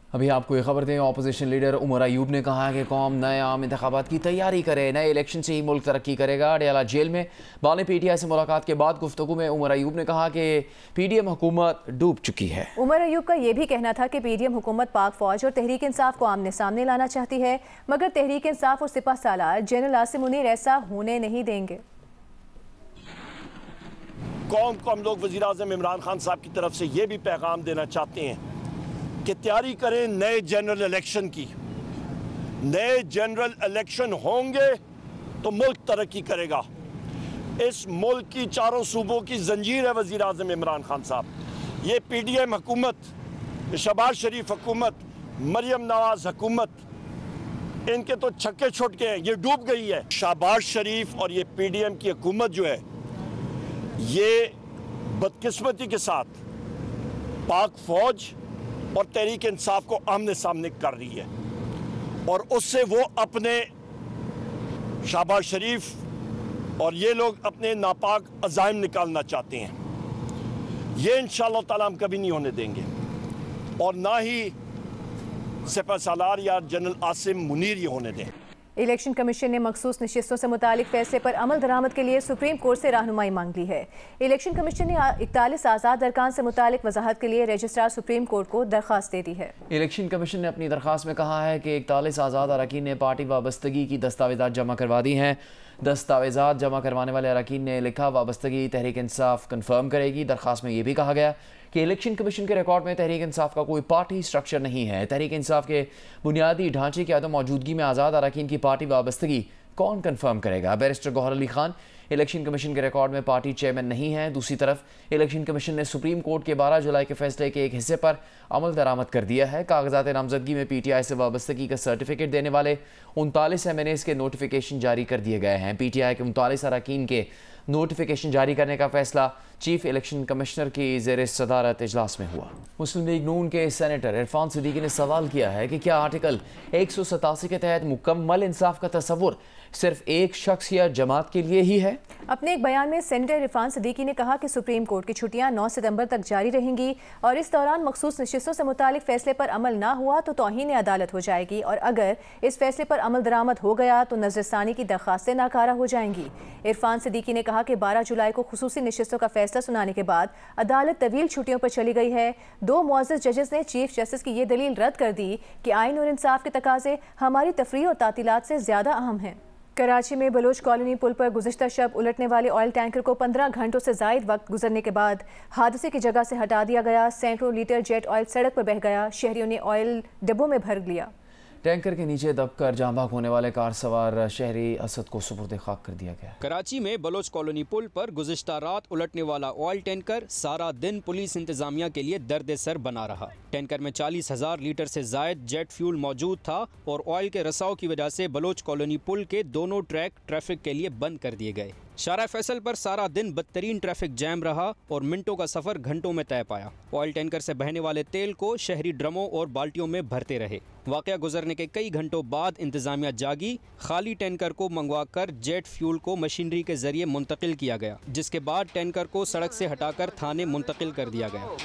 अभी आपको ये खबर दें, अपोजिशन लीडर उमर अयूब ने कहा है कि कौम नए आम इंतखाबात की तैयारी करे, नए इलेक्शन से ही मुल्क तरक्की करेगा। अडयाला जेल में बाले PTI से मुलाकात के बाद गुफ्तगू में उमर अयूब ने कहा कि PDM हुकूमत डूब चुकी है। उमर अयूब का ये भी कहना था कि PDM हुकूमत पाक फौज और तहरीक इंसाफ को आमने सामने लाना चाहती है, मगर तहरीक इंसाफ और सिपह सालार जनरल आसिम मुनीर ऐसा होने नहीं देंगे। कौम को हम लोग वज़ीर आज़म इमरान खान साहब की तरफ से ये भी पैगाम देना चाहते हैं कि तैयारी करें नए जनरल इलेक्शन की। नए जनरल इलेक्शन होंगे तो मुल्क तरक्की करेगा। इस मुल्क की चारों सूबों की जंजीर है वज़ीर आज़म इमरान खान साहब। ये PDM हुकूमत, शहबाज शरीफ हुकूमत, मरियम नवाज हुकूमत, इनके तो छक्के छुट के हैं, ये डूब गई है। शहबाज शरीफ और ये PDM की हुकूमत जो है, ये बदकिस्मती के साथ पाक फौज और तहरीक इंसाफ को आमने सामने कर रही है और उससे वो अपने शहबाज शरीफ और ये लोग अपने नापाक अज़ाइम निकालना चाहते हैं। ये इंशाअल्लाह ताला हम कभी नहीं होने देंगे और ना ही सिपह सालार या जनरल आसिम मुनीर ये होने दें। इलेक्शन कमीशन ने मखसूस नशिस्तों से मुतालिक फैसले पर अमल दरामद के लिए सुप्रीम कोर्ट से रहनुमाई मांग ली है। इलेक्शन कमीशन ने 41 आज़ाद अरकान से मुतालिक वजाहत के लिए रजिस्ट्रार सुप्रीम कोर्ट को दरख्वास्त दे दी है। इलेक्शन कमीशन ने अपनी दरख्वास्त में कहा है कि 41 आज़ाद अरकान ने पार्टी वाबस्तगी की दस्तावेज़ात जमा करवा दी हैं। दस्तावेज़ात जमा करवाने वाले अरकान ने लिखा वाबस्तगी तहरीक इंसाफ कन्फर्म करेगी। दरख्वास्त में यह भी कहा गया कि इलेक्शन कमीशन के रिकॉर्ड में तहरीक इंसाफ का कोई पार्टी स्ट्रक्चर नहीं है। तहरीक इंसाफ के बुनियादी ढांचे की आदम मौजूदगी में आज़ाद अरकान की पार्टी वाबस्तगी कौन कन्फर्म करेगा? Barrister Gohar Ali Khan election commission के रिकॉर्ड में पार्टी चेयरमैन नहीं है। दूसरी तरफ इलेक्शन कमीशन ने सुप्रीम कोर्ट के 12 जुलाई के फैसले के एक हिस्से पर अमल दरामद कर दिया है। कागजात नामजदगी में PTI से वाबस्तगी का सर्टिफिकेट देने वाले 39 MNAs के नोटिफिकेशन जारी कर दिए गए हैं। PTI के 39 अरकान के नोटिफिकेशन जारी करने का फैसला चीफ इलेक्शन कमिश्नर की ज़ेर सदारत इजलास में हुआ। मुस्लिम लीग नून के सेनेटर इरफान सिद्दीकी ने सवाल किया है कि क्या आर्टिकल 187 के तहत मुकम्मल इंसाफ का तस्वुर सिर्फ एक शख्स या जमात के लिए ही है? अपने एक बयान में सेनेटर इरफान सिद्दीकी ने कहा कि सुप्रीम कोर्ट की छुट्टियां 9 सितंबर तक जारी रहेंगी और इस दौरान मखसूस नशिस्तों से मुतालिक फैसले पर अमल ना हुआ तो तौहीन अदालत हो जाएगी और अगर इस फैसले पर अमल दरामद हो गया तो नजरसानी की दरख्वास्तें नाकारा हो जाएंगी। इरफान सिद्दीकी ने कहा कि 12 जुलाई को खुसूसी नशिस्तों का फैसला सुनाने के बाद अदालत तवील छुट्टियों पर चली गई है। 2 मुअज़्ज़ज़ जजेस ने चीफ जस्टिस की ये दलील रद्द कर दी कि आइन और इंसाफ के तकाजे हमारी तफरीह और तातीलात से ज़्यादा अहम हैं। कराची में बलोच कॉलोनी पुल पर गुज़िश्ता शब उलटने वाले ऑयल टैंकर को 15 घंटों से ज़ायद वक्त गुजरने के बाद हादसे की जगह से हटा दिया गया। सैकड़ों लीटर जेट ऑयल सड़क पर बह गया। शहरियों ने ऑयल डिब्बों में भर लिया। टैंकर के नीचे दबकर जाँ भाग होने वाले कार सवार शहरी असद को सुपुर्द खाक कर दिया गया। कराची में बलोच कॉलोनी पुल पर गुज़िश्ता रात उलटने वाला ऑयल टैंकर सारा दिन पुलिस इंतजामिया के लिए दर्द सर बना रहा। टैंकर में 40,000 लीटर से जायद जेट फ्यूल मौजूद था और ऑयल के रसाव की वजह से बलोच कॉलोनी पुल के दोनों ट्रैक ट्रैफिक के लिए बंद कर दिए गए। शारा फैसल पर सारा दिन बदतरीन ट्रैफिक जैम रहा और मिनटों का सफर घंटों में तय पाया। ऑयल टैंकर से बहने वाले तेल को शहरी ड्रमों और बाल्टियों में भरते रहे। वाकया गुजरने के कई घंटों बाद इंतजामिया जागी। खाली टैंकर को मंगवाकर जेट फ्यूल को मशीनरी के जरिए मुंतकिल किया गया, जिसके बाद टैंकर को सड़क से हटाकर थाने मुंतकिल कर दिया गया।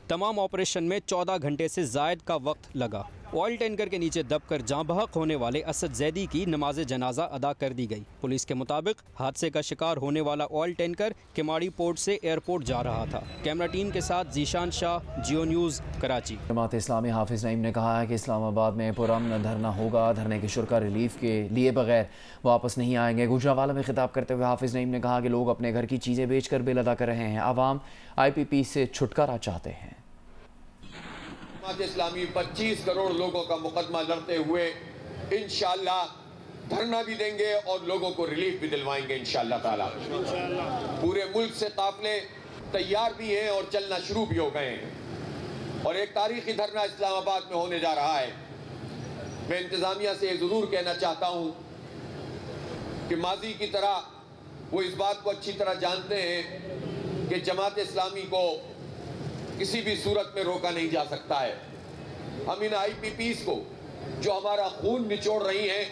तमाम ऑपरेशन में 14 घंटे से जायद का वक्त लगा। ऑयल टैंकर के नीचे दबकर जाँ बहक होने वाले असद जैदी की नमाज जनाजा अदा कर दी गई। पुलिस के मुताबिक हादसे का शिकार होने वाला ऑयल टैंकर किमाड़ी पोर्ट से एयरपोर्ट जा रहा था। कैमरा टीम के साथ जीशान शाह, जियो न्यूज़, कराची। जमात इस्लामी हाफिज नईम ने कहा है कि इस्लामाबाद में पुरअमन धरना होगा। धरने के शुरा रिलीफ के लिए बगैर वापस नहीं आएंगे। गुजरावाला में खिताब करते हुए हाफिज नईम ने कहा कि लोग अपने घर की चीज़ें बेच कर बिल अदा कर रहे हैं। आवाम IPP से छुटकारा चाहते हैं। जमात इस्लामी 25 करोड़ लोगों का मुकदमा लड़ते हुए इंशाअल्लाह धरना भी देंगे और लोगों को रिलीफ भी दिलवाएंगे इंशाअल्लाह ताला। पूरे मुल्क से काफिले तैयार भी हैं और चलना शुरू भी हो गए हैं और एक तारीखी धरना इस्लामाबाद में होने जा रहा है। मैं इंतज़ामिया से ज़रूर कहना चाहता हूँ कि माजी की तरह वो इस बात को अच्छी तरह जानते हैं कि जमात इस्लामी को किसी भी सूरत में रोका नहीं जा सकता है। हम इन IPPs को जो हमारा खून निचोड़ रही हैं,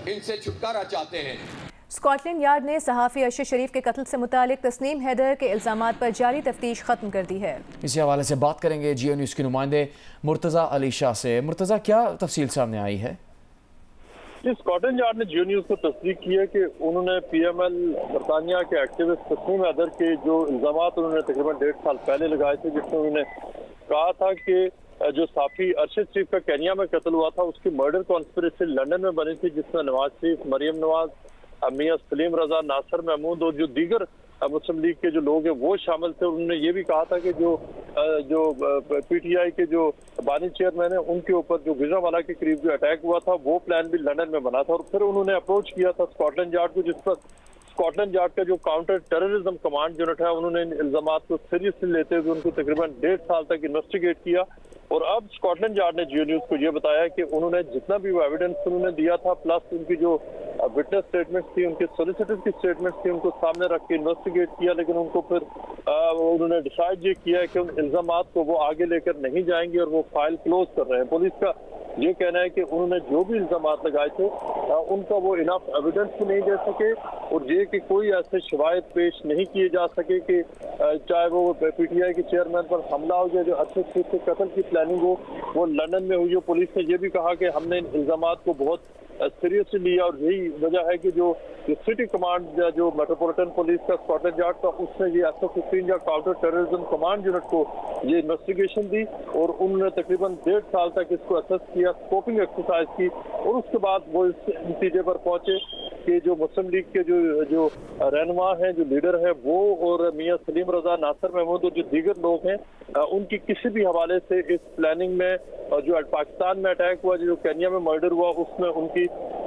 इनसे छुटकारा चाहते हैं। स्कॉटलैंड यार्ड ने सहाफ़ी अरशद शरीफ के कत्ल से मुतालिक तस्नीम हैदर के इल्ज़ामात पर जारी तफ्तीश खत्म कर दी है। इसी हवाले से बात करेंगे जियो न्यूज़ के नुमाइंदे मुर्तज़ा अली शाह से। मुर्तज़ा, क्या तफसील सामने आई है? जी, स्कॉटलैंड यार्ड ने जियो न्यूज़ को तस्दीक की है कि उन्होंने PML बरतानिया के एक्टिविस्ट तस्नीम हैदर के जो इल्ज़ामात उन्होंने तकरीबन 1.5 साल पहले लगाए थे, जिसमें उन्होंने कहा था कि जो साफ़ी अरशद शरीफ का केन्या में कत्ल हुआ था उसकी मर्डर कॉन्स्पिरेसी लंदन में बनी थी, जिसमें नवाज शरीफ, मरियम नवाज, मियां सलीम रजा, नासिर महमूद और जो दीगर मुस्लिम लीग के जो लोग हैं वो शामिल थे। उन्होंने ये भी कहा था कि जो PTI के जो बानी चेयरमैन है उनके ऊपर जो गुजरांवाला के करीब जो अटैक हुआ था वो प्लान भी लंदन में बना था। और फिर उन्होंने अप्रोच किया था स्कॉटलैंड यार्ड को, जिस पर स्कॉटलैंड यार्ड का जो काउंटर टेररिज्म कमांड यूनिट है उन्होंने इन इल्जामात को सीरियसली लेते हुए उनको तकरीबन 1.5 साल तक इन्वेस्टिगेट किया। और अब स्कॉटलैंड यार्ड ने जियो न्यूज़ को ये बताया कि उन्होंने जितना भी वो एविडेंस उन्होंने दिया था, प्लस उनकी जो विटनेस स्टेटमेंट्स थी, उनके सोलिसिटर की स्टेटमेंट्स थी, उनको सामने रख के इन्वेस्टिगेट किया। लेकिन उनको फिर उन्होंने डिसाइड ये किया कि उन इल्जामात को वो आगे लेकर नहीं जाएंगे और वो फाइल क्लोज कर रहे हैं। पुलिस का ये कहना है कि उन्होंने जो भी इल्जामात लगाए थे उनका वो इनफ एविडेंस भी नहीं दे सके और ये कि कोई ऐसे शवायद पेश नहीं किए जा सके कि चाहे वो PTI के चेयरमैन पर हमला हो या जो अरशद शरीफ के कत्ल की प्लानिंग हो वो लंदन में हुई हो। पुलिस ने ये भी कहा कि हमने इन इल्जामात को बहुत सीरियसली लिया और यही वजह है कि जो सिटी कमांड या जो मेट्रोपॉलिटन पुलिस का स्कॉटलैंड यार्ड था उसने ये SO-15 या काउंटर टेररिज्म कमांड यूनिट को ये इन्वेस्टिगेशन दी और उन्होंने तकरीबन 1.5 साल तक इसको असेस किया, स्कोपिंग एक्सरसाइज की और उसके बाद वो इस नतीजे पर पहुंचे कि जो मुस्लिम लीग के जो रहनुमा हैं, जो लीडर हैं वो और मियां सलीम रजा, नासिर महमूद और जो दीगर लोग हैं उनकी किसी भी हवाले से इस प्लानिंग में जो पाकिस्तान में अटैक हुआ, जो केन्या में मर्डर हुआ, उसमें उनकी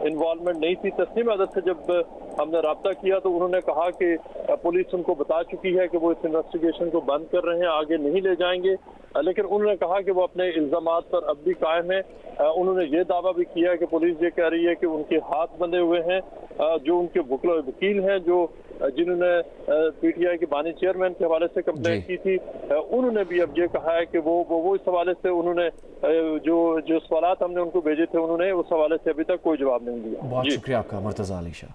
इन्वॉल्वमेंट नहीं थी। तस्नीम हैदर से जब हमने रब्ता किया तो उन्होंने कहा कि पुलिस उनको बता चुकी है कि वो इस इन्वेस्टिगेशन को बंद कर रहे हैं, आगे नहीं ले जाएंगे। लेकिन उन्होंने कहा कि वो अपने इल्जामात पर अब भी कायम है। उन्होंने ये दावा भी किया कि पुलिस ये कह रही है कि उनके हाथ बंधे हुए हैं। जो उनके वकील हैं जो जिन्होंने PTI के बानी चेयरमैन के हवाले से कंप्लेंट की थी, उन्होंने भी अब ये कहा है कि वो इस हवाले से उन्होंने जो सवालात हमने उनको भेजे थे उन्होंने उस हवाले से अभी तक कोई जवाब नहीं दिया। बहुत शुक्रिया आपका मुर्तज़ा अली शाह।